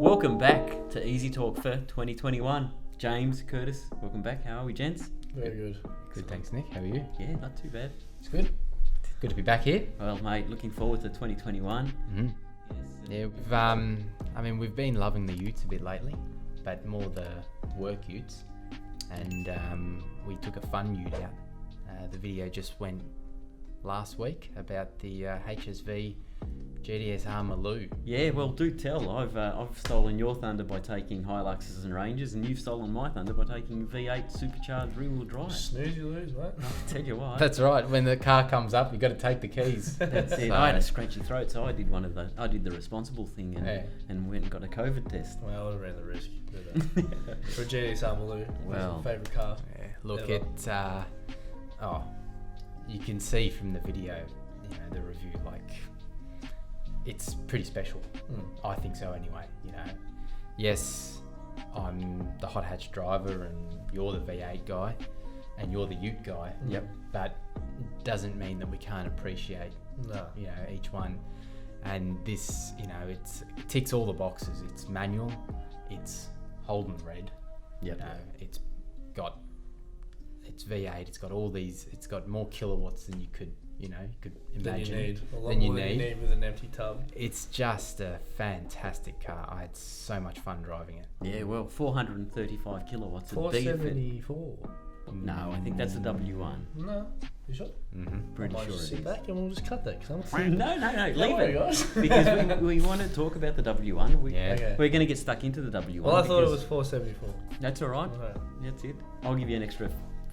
Welcome back to EziTorque for 2021. James, Curtis, welcome back. How are we, gents? Very good. Good, thanks, Nick. How are you? Yeah, not too bad. It's good. Good to be back here. Well, mate, looking forward to 2021. Mm-hmm. Yeah, we've been loving the utes a bit lately, but more the work utes. And we took a fun ute out. The video just went last week about the HSV GTSR Maloo. Yeah, well, do tell. I've stolen your thunder by taking Hiluxes and Rangers, and you've stolen my thunder by taking V8 supercharged rear-wheel drive. Snooze, you lose, mate. I'll tell you what. That's right. When the car comes up, you've got to take the keys. That's it. So, I had a scratchy throat, so I did the responsible thing and went and got a COVID test. Well, I would have ran the risk. But, for a GTSR Maloo, well, my favourite car. Yeah, look, ever. You can see from the video, the review, it's pretty special. I think so anyway. Yes, I'm the hot hatch driver and you're the V8 guy and you're the ute guy. Yep. But doesn't mean that we can't appreciate each one. And this, it ticks all the boxes. It's manual, it's Holden red. Yep. It's V8, it's got all these, it's got more kilowatts than you could imagine. Than you need with an empty tub. It's just a fantastic car. I had so much fun driving it. Yeah, well, 435 kilowatts. 474. No, I think that's a W1. No, you sure? Mm-hmm. Pretty sure Just it sit is. back and we'll just cut that. No, leave worry, it. guys. Because we want to talk about the W1. Okay. We're going to get stuck into the W1. Well, I thought it was 474. That's all right. Okay. That's it. I'll give you an extra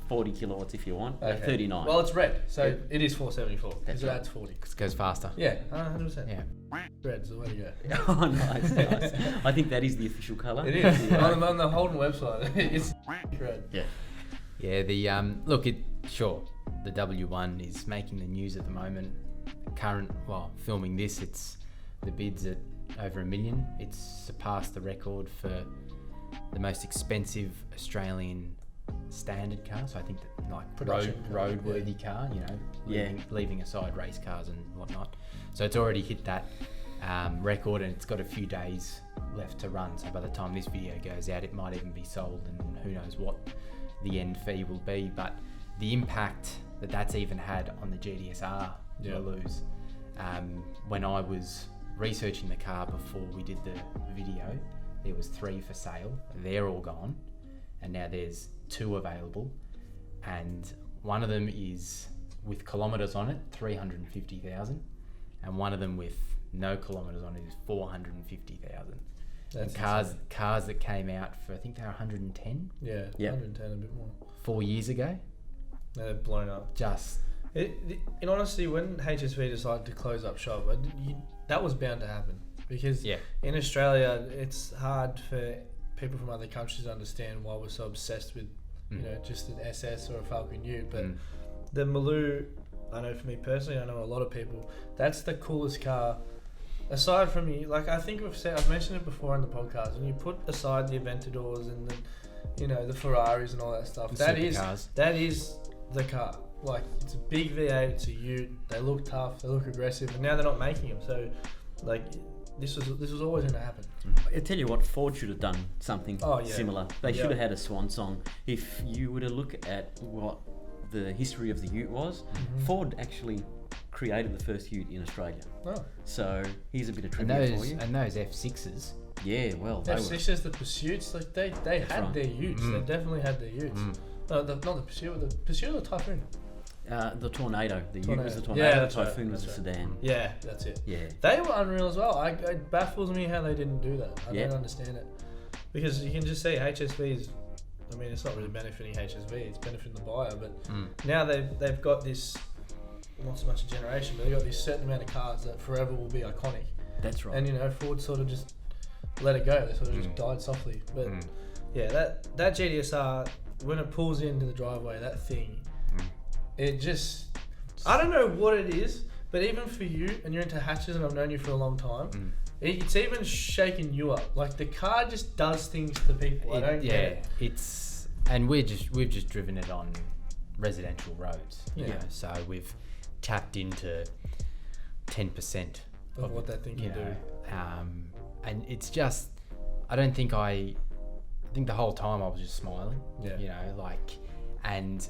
40 kilowatts if you want. Okay. 39. Well, it's red, so Yeah. It is 474 because That's it right. adds 40. Because it goes faster. Yeah, 100%. Yeah. Red's the way to go. Oh, nice. I think that is the official colour. It is. on the Holden website, it's red. Yeah. Yeah, the the W1 is making the news at the moment. Filming this, it's the bid's at over $1 million. It's surpassed the record for the most expensive Australian standard car. So I think that roadworthy car, leaving aside race cars and whatnot. So it's already hit that record, and it's got a few days left to run. So by the time this video goes out, it might even be sold, and who knows what the end fee will be. But the impact that's even had on the GTSR Maloos, when I was researching the car before we did the video, there was 3 for sale. They're all gone, and now there's 2 available, and one of them is with kilometres on it, 350,000, and one of them with no kilometres on it is 450,000. That's cars that came out for, I think they were 110. Yeah, Yep. 110 a bit more. 4 years ago. No, they've blown up. In honesty, when HSV decided to close up shop, that was bound to happen because in Australia, it's hard for people from other countries to understand why we're so obsessed with, just an SS or a Falcon Ute. But the Maloo, I know for me personally, I know a lot of people, that's the coolest car. Aside from I think I've mentioned it before on the podcast. When you put aside the Aventadors and the Ferraris and all that stuff, that is the car. It's a big V8, it's a Ute. They look tough, they look aggressive, and now they're not making them. So, this was always going to happen. I tell you what, Ford should have done something similar. They should have had a swan song. If you were to look at what the history of the Ute was, Ford actually created the first Ute in Australia. Oh. So here's a bit of trivia for you. And those F6s. Yeah, well, they F6s, the Pursuits, they had their Utes. They definitely had their Utes. No, not the Pursuit, the Pursuit or the Typhoon. The Tornado. The Ute was the Tornado. Yeah, the Typhoon was the sedan. Yeah, that's it. Yeah. They were unreal as well. It baffles me how they didn't do that. I don't understand it. Because you can just see HSV's, it's not really benefiting HSV, it's benefiting the buyer, but now they've got this, not so much a generation, but they've got this certain amount of cars that forever will be iconic. That's right. And Ford sort of just let it go. They sort of just died softly. But that GTSR, when it pulls into the driveway, that thing, it just, I don't know what it is, but even for you, and you're into hatches and I've known you for a long time, it's even shaking you up. The car just does things to people. I don't get it. And we've just driven it on residential roads, so we've tapped into 10% of what that thing can do. And it's just, I think the whole time I was just smiling. Yeah. And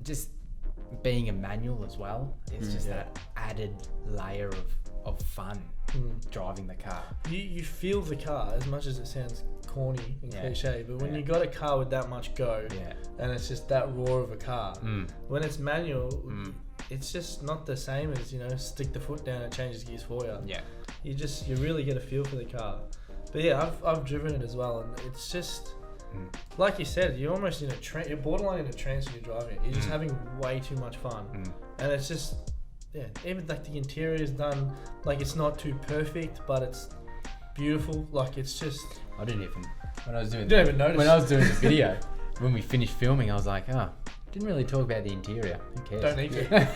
just being a manual as well, it's just that added layer of fun driving the car. You feel the car, as much as it sounds corny and cliche, but when you got a car with that much go, and it's just that roar of a car, when it's manual, it's just not the same as, stick the foot down and change gears for you. Yeah. You really get a feel for the car. But yeah, I've driven it as well, and it's just like you said, you're almost you're borderline in a trance when you're driving it. You're just having way too much fun, and it's just even like the interior is done, like it's not too perfect, but it's beautiful. Like it's just. I didn't even when I was doing. Didn't even notice when I was doing the video. When we finished filming, I was like, didn't really talk about the interior. Who cares? Don't need to.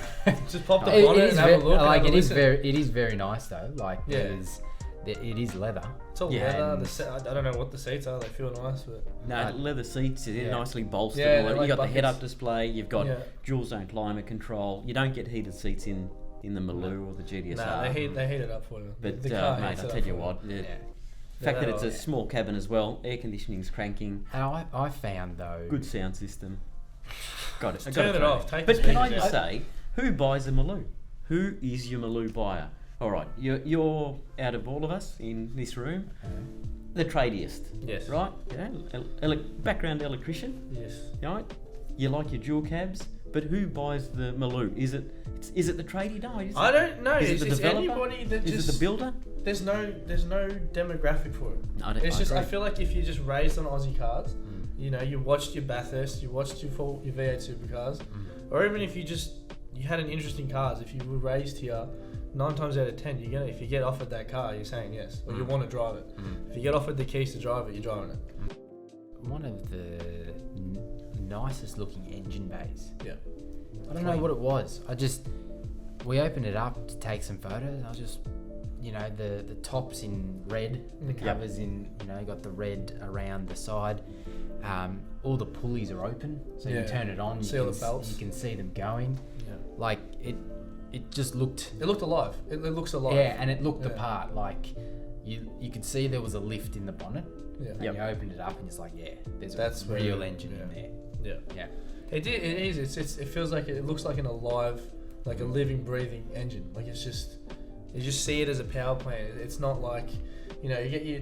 Just pop the bonnet and have a look. Like it is very nice though. Like it is leather. It's all leather. I don't know what the seats are. They feel nice, but no, leather seats. They're nicely bolstered. You got the head-up display. You've got dual zone climate control. You don't get heated seats in the Maloo or the GTSR. No, they heat it up for you. But mate, I tell you what. The fact that it's a small cabin as well, air conditioning's cranking. And I found though good sound system. Got it. Turn it off. But can I just say, who buys a Maloo? Who is your Maloo buyer? All right, you're out of all of us in this room, the tradiest. Yes. Right? Background electrician. Yes. Right? You like your dual cabs, but who buys the Maloo? Is it the tradie? No, I don't know. Is it the developer? Anybody that is it the builder? There's no demographic for it. No, I feel like if you're just raised on Aussie cars, you watched your Bathurst, you watched your V8 supercars, or even if you had an interest in cars, if you were raised here, 9 times out of 10, if you get offered that car, you're saying yes, or you want to drive it. If you get offered the keys to drive it, you're driving it. One of the nicest looking engine bays. Yeah. I don't know what it was. We opened it up to take some photos. I was just, the top's in red, the covers in, got the red around the side. All the pulleys are open, so you turn it on. See all the belts. You can see them going. Yeah. Like it just looked. It looked alive. It looks alive. Yeah, and it looked the part. Like you could see there was a lift in the bonnet. Yeah. And you opened it up and it's like, there's a real engine in there. Yeah. Yeah. It is. It feels like it looks like an alive, like a living, breathing engine. Like you just see it as a power plant. It's not like, you get your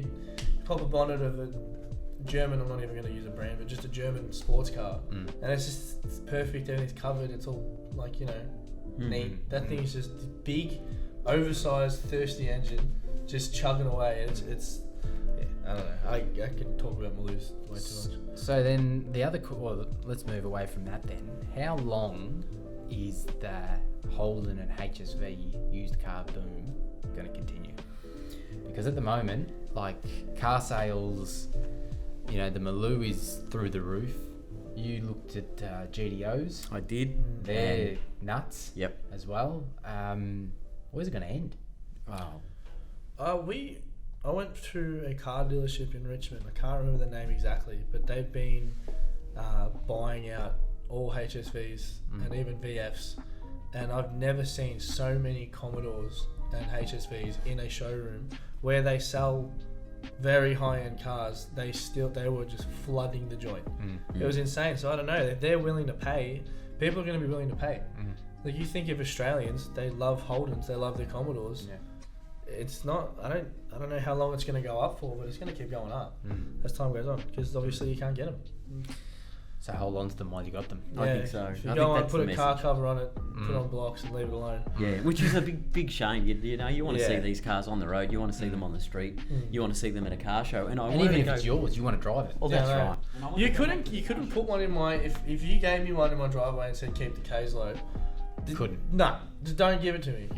pop a bonnet of a German, I'm not even going to use a brand, but just a German sports car. And it's perfect, everything's covered, it's all like, neat. That thing is just big, oversized, thirsty engine, just chugging away. It's I don't know. I could talk about Maloos way too much. So then let's move away from that then. How long is the Holden and HSV used car boom going to continue? Because at the moment, like car sales, the Maloo is through the roof. You looked at GDOs. I did. They're nuts. Yep. As well. Where's it going to end? Wow. I went to a car dealership in Richmond. I can't remember the name exactly, but they've been buying out all HSVs and even VFs, and I've never seen so many Commodores and HSVs in a showroom where they sell very high-end cars. They were just flooding the joint. It was insane. So I don't know, if they're willing to pay, people are going to be willing to pay. Like you think of Australians, they love Holdens, they love their Commodores. It's not, I don't know how long it's going to go up for, but it's going to keep going up as time goes on, because obviously you can't get them. So hold on to them while you got them. Yeah, I think so. If you go on, put a car cover on it, put on blocks and leave it alone. Yeah, which is a big shame. You want to see these cars on the road. You want to see them on the street. You want to see them at a car show. And even if it's yours, you want to drive it. Well, that's right. You couldn't put one in my, if you gave me one in my driveway and said keep the K's low. Couldn't. Nah, just don't give it to me.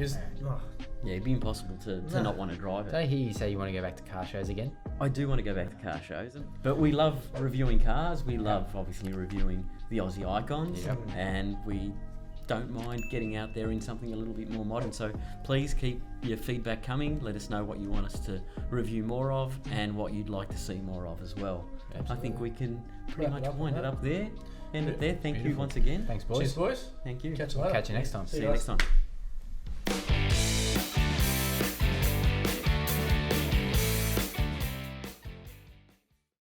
Yeah, it'd be impossible to not want to drive it. Did I hear you say you want to go back to car shows again? I do want to go back to car shows. But we love reviewing cars. We love, obviously, reviewing the Aussie icons. Yep. And we don't mind getting out there in something a little bit more modern. So please keep your feedback coming. Let us know what you want us to review more of and what you'd like to see more of as well. Absolutely. I think we can pretty much wind it up there. End it there. Thank you once again. Thanks, boys. Cheers, boys. Thank you. Catch you later. Catch you next time. See you next time.